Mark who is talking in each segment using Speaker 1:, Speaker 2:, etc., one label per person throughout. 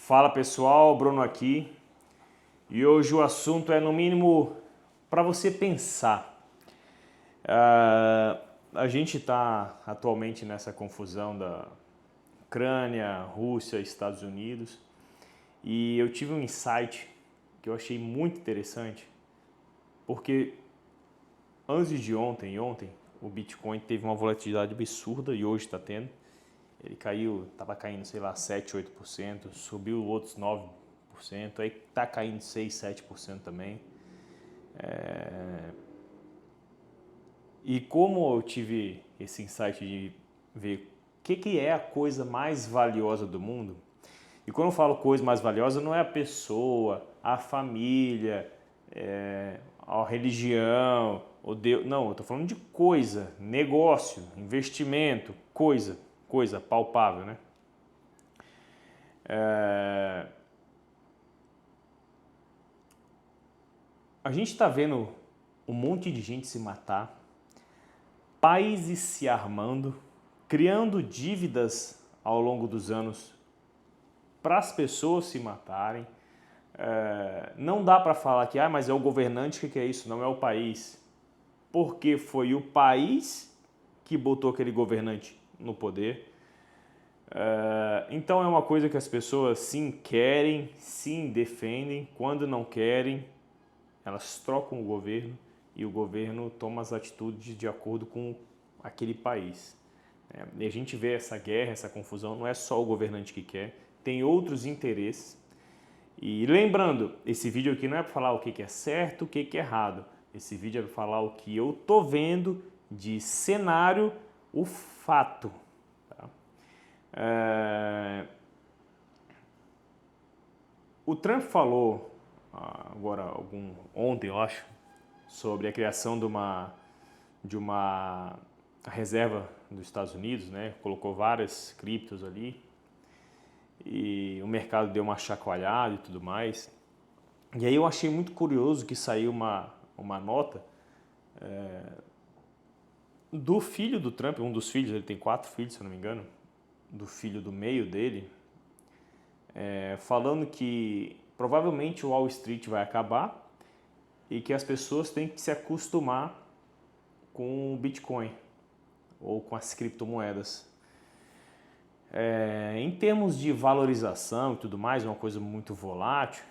Speaker 1: Fala pessoal, Bruno aqui e hoje o assunto é no mínimo para você pensar. A gente está atualmente nessa confusão da Ucrânia, Rússia, Estados Unidos e eu tive um insight que eu achei muito interessante porque antes de ontem o Bitcoin teve uma volatilidade absurda e hoje está tendo. Ele caiu, estava caindo, sei lá, 7, 8%, subiu outros 9%, aí está caindo 6, 7% também. E como eu tive esse insight de ver o que é a coisa mais valiosa do mundo, e quando eu falo coisa mais valiosa, não é a pessoa, a família, a religião, o Deus, não, eu estou falando de coisa, negócio, investimento, coisa palpável, né? A gente está vendo um monte de gente se matar, países se armando, criando dívidas ao longo dos anos para as pessoas se matarem. Não dá para falar que mas é o governante que é isso, não é o país. Porque foi o país que botou aquele governante no poder. Então é uma coisa que as pessoas sim querem, sim defendem, quando não querem, elas trocam o governo e o governo toma as atitudes de acordo com aquele país. E a gente vê essa guerra, essa confusão, não é só o governante que quer, tem outros interesses. E lembrando, esse vídeo aqui não é para falar o que é certo, o que é errado. Esse vídeo é para falar o que eu tô vendo de cenário, o fato. Tá? O Trump falou agora ontem, eu acho, sobre a criação de uma reserva dos Estados Unidos, né? Colocou várias criptos ali e o mercado deu uma chacoalhada e tudo mais. E aí eu achei muito curioso que saiu uma nota do filho do Trump, um dos filhos, ele tem 4 filhos, se eu não me engano, do filho do meio dele, falando que provavelmente o Wall Street vai acabar e que as pessoas têm que se acostumar com o Bitcoin ou com as criptomoedas. Em termos de valorização e tudo mais, é uma coisa muito volátil.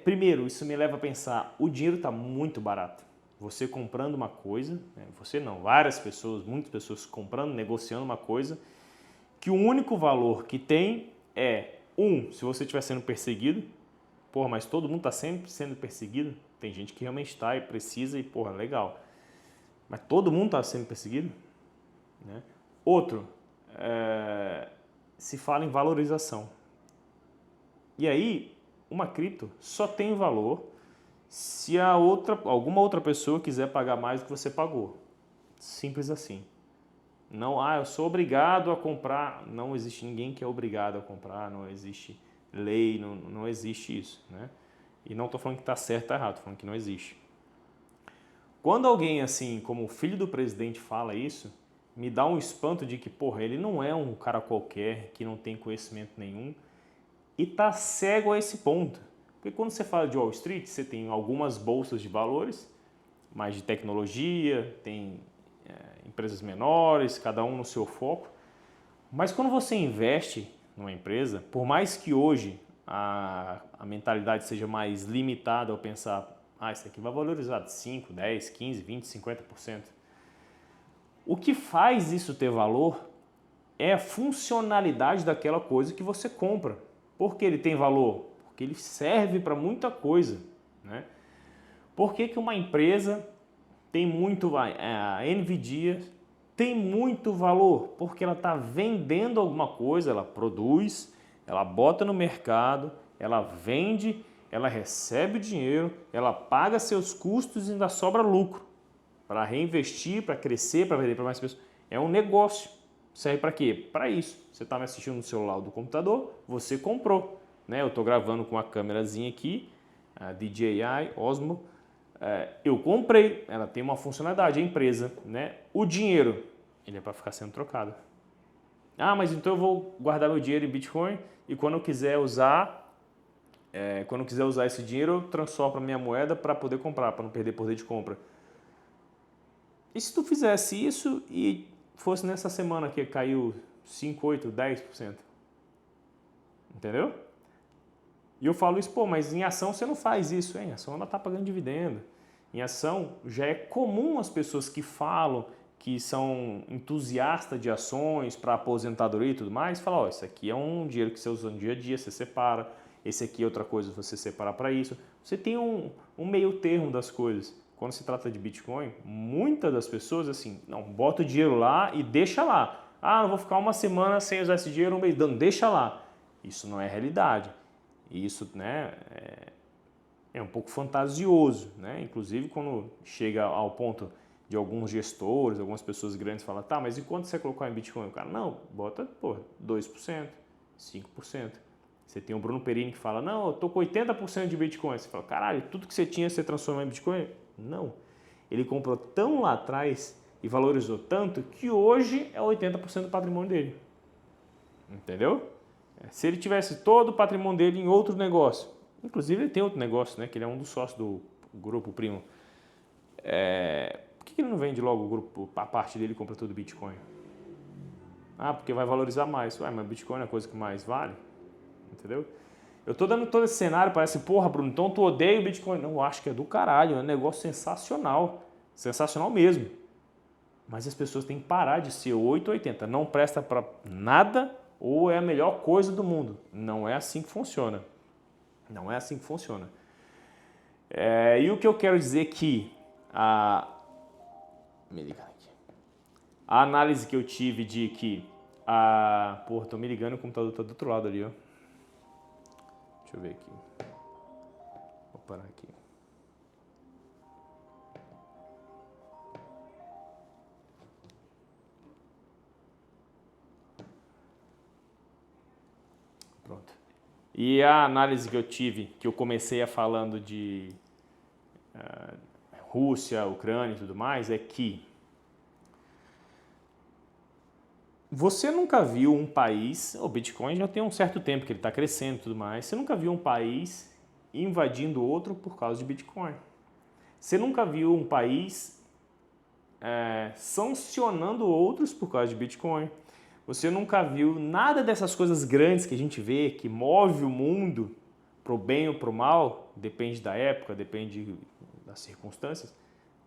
Speaker 1: Primeiro, isso me leva a pensar, o dinheiro está muito barato. Você comprando uma coisa, você não, várias pessoas, muitas pessoas comprando, negociando uma coisa, que o único valor que tem é, se você estiver sendo perseguido, mas todo mundo está sempre sendo perseguido, tem gente que realmente está e precisa e, legal. Mas todo mundo está sendo perseguido? Né? Outro, se fala em valorização. E aí, uma cripto só tem valor se alguma outra pessoa quiser pagar mais do que você pagou. Simples assim. Não, eu sou obrigado a comprar. Não existe ninguém que é obrigado a comprar, não existe lei, não existe isso. Né? E não estou falando que está certo ou errado, estou falando que não existe. Quando alguém assim, como o filho do presidente fala isso, me dá um espanto de que, ele não é um cara qualquer, que não tem conhecimento nenhum e tá cego a esse ponto. Porque quando você fala de Wall Street, você tem algumas bolsas de valores, mais de tecnologia, tem empresas menores, cada um no seu foco. Mas quando você investe numa empresa, por mais que hoje a mentalidade seja mais limitada ao pensar, isso aqui vai valorizar 5, 10, 15, 20, 50%. O que faz isso ter valor é a funcionalidade daquela coisa que você compra. Por que ele tem valor? Porque ele serve para muita coisa. Né? Por que uma empresa tem muito... A NVIDIA tem muito valor? Porque ela está vendendo alguma coisa, ela produz, ela bota no mercado, ela vende, ela recebe o dinheiro, ela paga seus custos e ainda sobra lucro para reinvestir, para crescer, para vender para mais pessoas. É um negócio. Serve para quê? Para isso. Você está me assistindo no celular ou do computador, você comprou. Né? Eu estou gravando com uma câmerazinha aqui, a DJI Osmo. Eu comprei, ela tem uma funcionalidade, a empresa. Né? O dinheiro, ele é para ficar sendo trocado. Ah, mas então eu vou guardar meu dinheiro em Bitcoin e quando eu quiser usar esse dinheiro, eu transformo para minha moeda para poder comprar, para não perder poder de compra. E se tu fizesse isso e fosse nessa semana que caiu 5, 8, 10%? Entendeu? E eu falo isso, pô, mas em ação você não faz isso, hein? Em ação ela está pagando dividendo. Em ação já é comum as pessoas que falam que são entusiastas de ações para aposentadoria e tudo mais, falar, ó, isso aqui é um dinheiro que você usa no dia a dia, você separa, esse aqui é outra coisa, você separar para isso. Você tem um meio termo das coisas. Quando se trata de Bitcoin, muitas das pessoas, assim, não, bota o dinheiro lá e deixa lá. Ah, não vou ficar uma semana sem usar esse dinheiro, um mês, não, deixa lá. Isso não é realidade. Isso, né, é um pouco fantasioso, né? Inclusive quando chega ao ponto de alguns gestores, algumas pessoas grandes falam, tá, mas e quanto você colocar em Bitcoin? O cara, não, bota, pô, 2%, 5%. Você tem o Bruno Perini que fala, não, eu tô com 80% de Bitcoin. Você fala, caralho, tudo que você tinha você transformou em Bitcoin? Não. Ele comprou tão lá atrás e valorizou tanto que hoje é 80% do patrimônio dele. Entendeu? Se ele tivesse todo o patrimônio dele em outro negócio, inclusive ele tem outro negócio, né, que ele é um dos sócios do Grupo Primo, por que ele não vende logo o grupo, a parte dele e compra tudo Bitcoin? Ah, porque vai valorizar mais. Ué, mas Bitcoin é a coisa que mais vale, entendeu? Eu tô dando todo esse cenário, parece, porra, Bruno, então tu odeia o Bitcoin. Não, eu acho que é do caralho, é um negócio sensacional, sensacional mesmo. Mas as pessoas têm que parar de ser 8 ou 80, não presta para nada ou é a melhor coisa do mundo. Não é assim que funciona. Não é assim que funciona. E o que eu quero dizer que me ligar aqui. A análise que eu tive de que porra, tô me ligando, o computador tá do outro lado ali, ó. Deixa eu ver aqui. Vou parar aqui. Pronto. E a análise que eu tive, que eu comecei falando de Rússia, Ucrânia e tudo mais, é que você nunca viu um país, o Bitcoin já tem um certo tempo que ele está crescendo e tudo mais, você nunca viu um país invadindo outro por causa de Bitcoin. Você nunca viu um país sancionando outros por causa de Bitcoin. Você nunca viu nada dessas coisas grandes que a gente vê, que move o mundo pro bem ou pro mal, depende da época, depende das circunstâncias,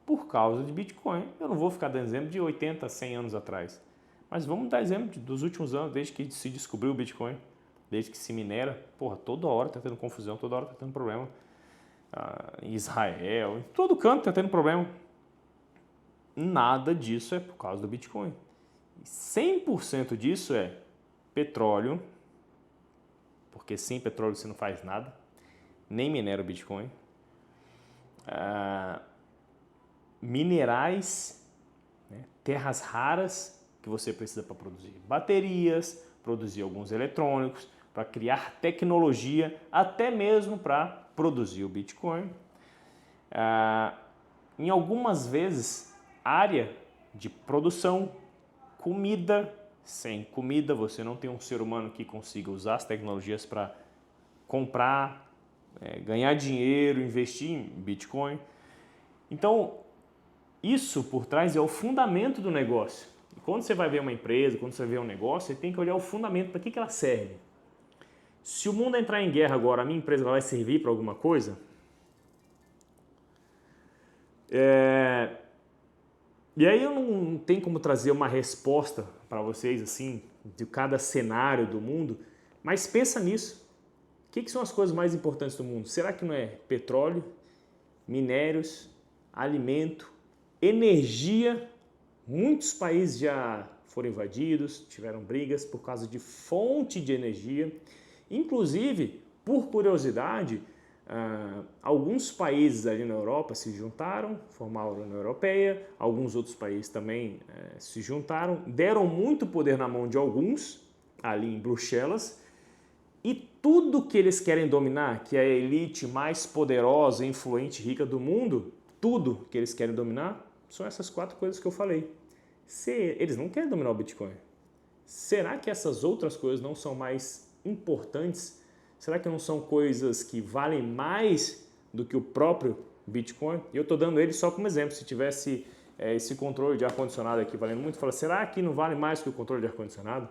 Speaker 1: por causa de Bitcoin. Eu não vou ficar dando exemplo de 80, 100 anos atrás. Mas vamos dar exemplo dos últimos anos, desde que se descobriu o Bitcoin, desde que se minera. Porra, toda hora está tendo confusão, toda hora está tendo problema. Em Israel, em todo canto está tendo problema. Nada disso é por causa do Bitcoin. 100% disso é petróleo, porque sem petróleo você não faz nada, nem minera o Bitcoin. Minerais, né, terras raras que você precisa para produzir baterias, produzir alguns eletrônicos, para criar tecnologia, até mesmo para produzir o Bitcoin. Em algumas vezes, área de produção, comida. Sem comida, você não tem um ser humano que consiga usar as tecnologias para comprar, ganhar dinheiro, investir em Bitcoin. Então, isso por trás é o fundamento do negócio. E quando você vai ver uma empresa, quando você vê um negócio, você tem que olhar o fundamento, para que ela serve. Se o mundo entrar em guerra agora, a minha empresa vai servir para alguma coisa? E aí eu não tenho como trazer uma resposta para vocês assim de cada cenário do mundo, mas pensa nisso. O que são as coisas mais importantes do mundo? Será que não é petróleo, minérios, alimento, energia? Muitos países já foram invadidos, tiveram brigas por causa de fonte de energia. Inclusive, por curiosidade, alguns países ali na Europa se juntaram, formaram a União Europeia, alguns outros países também se juntaram, deram muito poder na mão de alguns, ali em Bruxelas, e tudo que eles querem dominar, que é a elite mais poderosa, influente, rica do mundo, tudo que eles querem dominar, são essas 4 coisas que eu falei. Eles não querem dominar o Bitcoin. será que essas outras coisas não são mais importantes? Será que não são coisas que valem mais do que o próprio Bitcoin? E eu estou dando ele só como exemplo. Se tivesse esse controle de ar-condicionado aqui valendo muito, fala, será que não vale mais que o controle de ar-condicionado?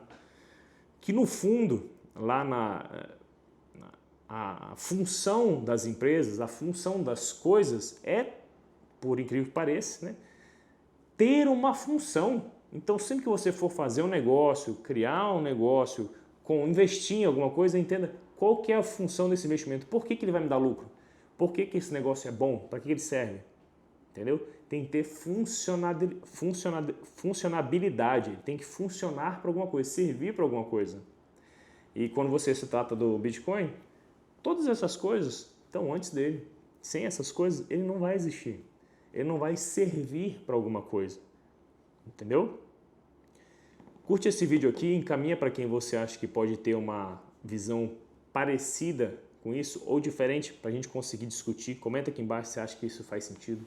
Speaker 1: Que no fundo, lá a função das empresas, a função das coisas é, por incrível que pareça, né, ter uma função. Então, sempre que você for fazer um negócio, criar um negócio, investir em alguma coisa, entenda qual que é a função desse investimento, por que ele vai me dar lucro, por que esse negócio é bom, para que ele serve, entendeu? Tem que ter funcionabilidade, tem que funcionar para alguma coisa, servir para alguma coisa. E quando você se trata do Bitcoin, todas essas coisas estão antes dele. Sem essas coisas, ele não vai existir. Ele não vai servir para alguma coisa. Entendeu? Curte esse vídeo aqui, encaminha para quem você acha que pode ter uma visão parecida com isso ou diferente para a gente conseguir discutir. Comenta aqui embaixo se acha que isso faz sentido.